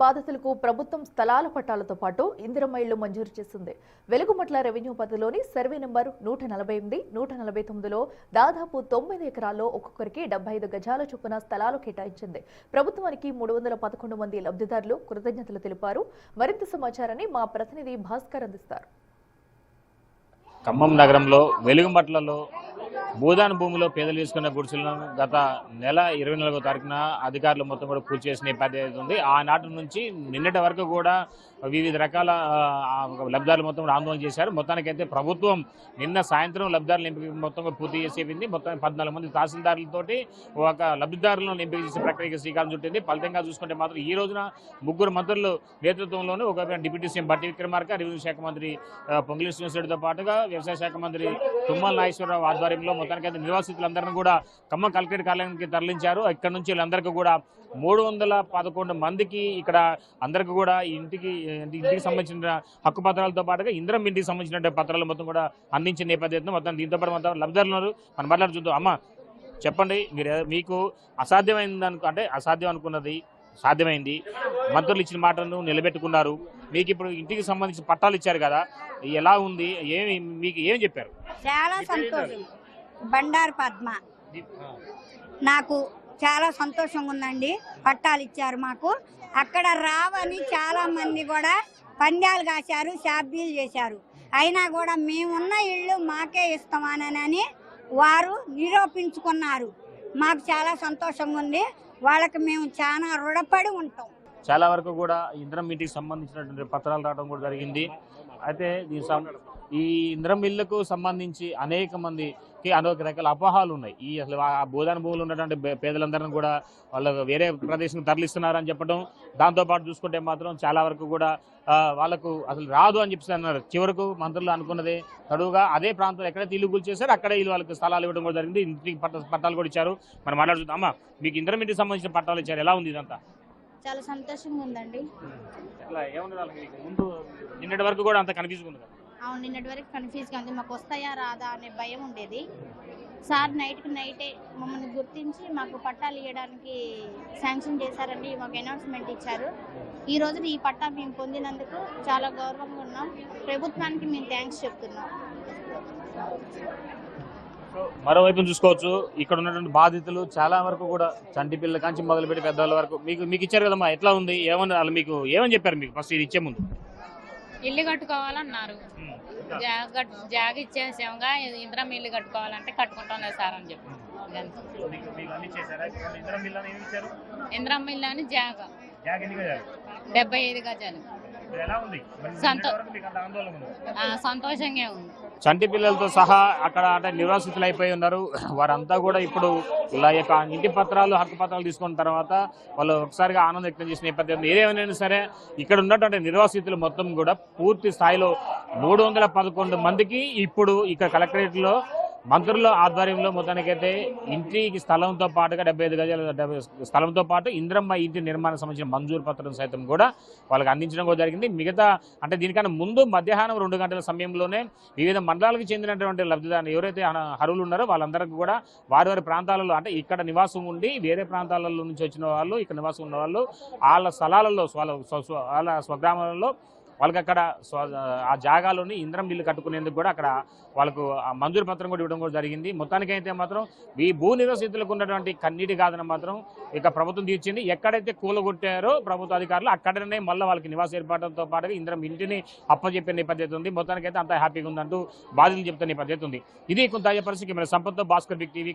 బాధితులకు ప్రభుత్వం స్థలాల పట్టాలతో పాటు ఇందిరమ్మ ఇళ్లు మంజూరు చేసింది. వెలుగుమట్ల రెవెన్యూ పరిధిలోని సర్వే నంబర్ 148, 149లో దాదాపు 9 ఎకరాల్లో ఒక్కొక్కరికి 75 గజాల చొప్పున స్థలాలు కేటాయించింది. ప్రభుత్వానికి 311 మంది లబ్ధిదారులు కృతజ్ఞతలు తెలిపారు. మరింత సమాచారాన్ని మా ప్రతినిధి భాస్కర్ అందిస్తారు. ఖమ్మం నగరంలో వెలుగుమట్లలో భూదాన భూమిలో పేదలు తీసుకున్న గుడిసెలను గత నెల 24వ తారీఖున అధికారులు మొత్తం కూడా పూర్తి చేసిన నేపథ్యం ఉంది. ఆనాటి నుంచి నిన్నటి వరకు కూడా వివిధ రకాల లబ్ధిదారులు మొత్తం ఆందోళన చేశారు. మొత్తానికైతే ప్రభుత్వం నిన్న సాయంత్రం లబ్ధిదారుల ఎంపిక మొత్తం పూర్తి చేసేసింది. మొత్తం 14 మంది తహసీల్దారులతోటి ఒక లబ్ధిదారులను ఎంపిక చేసే ప్రక్రియకి శ్రీకారం చుట్టింది. ఫలితంగా చూసుకుంటే మాత్రం ఈ రోజున 3 మంత్రుల నేతృత్వంలోనే ఒక డిప్యూటీ సీఎం బట్టి విక్రమార్క, రెవెన్యూ శాఖ మంత్రి పొంగులేటి శ్రీనివాసరెడ్డితో పాటుగా వ్యవసాయ శాఖ మంత్రి తుమ్మల నాగేశ్వరరావు ఆధ్వర్యంలో మొత్తానికైతే నిర్వాసితులందరినీ కూడా ఖమ్మం కలెక్టరేట్ కార్యాలయానికి తరలించారు. ఇక్కడ నుంచి వీళ్ళందరికీ కూడా 311 మందికి ఇక్కడ అందరికీ కూడా ఇంటికి సంబంధించిన హక్కు పత్రాలతో పాటుగా ఇందిరమ్మ ఇంటికి సంబంధించిన పత్రాలు మొత్తం కూడా అందించిన నేపథ్యంలో మొత్తం దీంతో పాటు మొత్తం లబ్ధిదారులు మనం మాట్లాడి చూద్దాం. అమ్మ చెప్పండి, మీకు అసాధ్యమైంది అంటే అసాధ్యం అనుకున్నది సాధ్యమైంది, మంత్రులు ఇచ్చిన మాటలను నిలబెట్టుకున్నారు. మీకు ఇప్పుడు ఇంటికి సంబంధించిన పట్టాలు ఇచ్చారు కదా, ఎలా ఉంది, మీకు ఏం చెప్పారు? చాలా సంతోషం. బండారు పద్మ, నాకు చాలా సంతోషంగా ఉందండి. పట్టాలు ఇచ్చారు మాకు. అక్కడ రావని చాలా మంది కూడా పందాలు కాశారు, షాబ్బీలు చేశారు. అయినా కూడా మేమున్న ఇళ్ళు మాకే ఇస్తామని వారు నిరూపించుకున్నారు. మాకు చాలా సంతోషంగా ఉంది. వాళ్ళకి మేము చాలా రుణపడి ఉంటాం. చాలా వరకు కూడా ఇందిరమ్మ ఇంటికి సంబంధించినటువంటి పత్రాలు రావడం కూడా జరిగింది. అయితే ఈ ఇందిరమ్మ ఇళ్లకు సంబంధించి అనేక మందికి అనేక రకాల అపోహాలు ఉన్నాయి. ఈ అసలు ఆ భూదాన భూములు ఉన్నటువంటి పేదలందరినీ కూడా వాళ్ళకు వేరే ప్రదేశం తరలిస్తున్నారని చెప్పడం, దాంతోపాటు చూసుకుంటే మాత్రం చాలా వరకు కూడా వాళ్ళకు అసలు రాదు అని చెప్పి అన్నారు. చివరకు మంత్రులు అనుకున్నదే తడువుగా అదే ప్రాంతంలో ఎక్కడైతే ఇల్లు కూల్చేశారు అక్కడే ఇల్లు వాళ్ళకి స్థలాలు ఇవ్వడం కూడా జరిగింది. ఇంటికి పట్టాలు కూడా ఇచ్చారు. మనం మాట్లాడుతున్నాం. అమ్మ, మీకు ఇందిరమ్మ ఇంటికి సంబంధించిన పట్టాలు ఇచ్చారు, ఎలా ఉంది ఇదంతా? చాలా సంతోషంగా ఉందండి. ముందు నిన్నటి వరకు కూడా అంత కన్ఫ్యూజ్ ఉంది. అవును, నిన్నటి వరకు కన్ఫ్యూజ్గా ఉంది. మాకు వస్తాయా రాదా అనే భయం ఉండేది. సార్ నైటే మమ్మల్ని గుర్తించి మాకు పట్టాలు ఇవ్వడానికి శాంక్షన్ చేశారండి. మాకు అనౌన్స్మెంట్ ఇచ్చారు. ఈ రోజు ఈ పట్టా మేము పొందినందుకు చాలా గౌరవంగా ఉన్నాం. ప్రభుత్వానికి మేము థ్యాంక్స్ చెప్తున్నాం. మరోవైపు చూసుకోవచ్చు, ఇక్కడ ఉన్నటువంటి బాధితులు చాలా వరకు కూడా చంటి పిల్లల కాంచి మొదలుపెట్టి పెద్దవాళ్ళ వరకు మీకు ఇచ్చారు కదమ్మా, ఎట్లా ఉంది, ఏమన్నా మీకు ఏమని చెప్పారు? మీకు ఫస్ట్ ఇది ఇచ్చే ముందు ఇల్లు కట్టుకోవాలన్నారు. జాగ ఇచ్చేసాముగా, ఇందిరమ్మ ఇల్లు కట్టుకోవాలంటే కట్టుకుంటాం సార్ అని చెప్పి ఇందిరమ్మ ఇల్లు అని జాగ 75 గజాలు. సంతోషంగా ఉంది. చంటి పిల్లలతో సహా అక్కడ అంటే నివాసితులు అయిపోయి ఉన్నారు. వారంతా కూడా ఇప్పుడు ఇలా యొక్క ఇంటి పత్రాలు, హక్కు పత్రాలు తీసుకున్న తర్వాత వాళ్ళు ఒకసారిగా ఆనందం వ్యక్తం చేసిన నేపథ్యం. ఏదేమైనా సరే ఇక్కడ ఉన్నటువంటి నిర్వాసితులు మొత్తం కూడా పూర్తి స్థాయిలో 311 మందికి ఇప్పుడు ఇక్కడ కలెక్టరేట్లో మంత్రుల ఆధ్వర్యంలో మొత్తానికైతే ఇంటికి స్థలంతో పాటుగా 75 గజాల స్థలంతో పాటు ఇందిరమ్మ ఇంటి నిర్మాణం సంబంధించిన మంజూరు పత్రం సైతం కూడా వాళ్ళకి అందించడం కూడా జరిగింది. మిగతా అంటే దీనికన్నా ముందు మధ్యాహ్నం 2 గంటల సమయంలోనే వివిధ మండలాలకు చెందినటువంటి లబ్ధిదారులు ఎవరైతే అర్హులు ఉన్నారో వాళ్ళందరికీ కూడా వారి ప్రాంతాలలో అంటే ఇక్కడ నివాసం ఉండి వేరే ప్రాంతాలలో నుంచి వచ్చిన వాళ్ళు, ఇక్కడ నివాసం ఉన్న వాళ్ళు వాళ్ళ స్థలాలలో వాళ్ళ స్వగ్రామాలలో వాళ్ళకి అక్కడ ఆ జాగాలోని ఇందిరమ్మ ఇల్లు కట్టుకునేందుకు కూడా అక్కడ వాళ్ళకు మంజూరు పత్రం కూడా ఇవ్వడం కూడా జరిగింది. మొత్తానికైతే మాత్రం ఈ భూ నివాసితులకు ఉన్నటువంటి కన్నీటి గాథన మాత్రం ఇక ప్రభుత్వం తీర్చింది. ఎక్కడైతే కూలగొట్టారో ప్రభుత్వ అధికారులు అక్కడనే మళ్ళీ వాళ్ళకి నివాస ఏర్పాటుతో పాటుగా ఇందిరమ్మ ఇంటిని అప్పచెప్పే నేపథ్యం ఉంది. మొత్తానికైతే అంతా హ్యాపీగా ఉందంటూ బాధితులు చెప్తున్న నేపథ్యం ఉంది. ఇది కొంత తాజా పరిస్థితి. సంపత్తో భాస్కర్, బిగ్ టీవీ.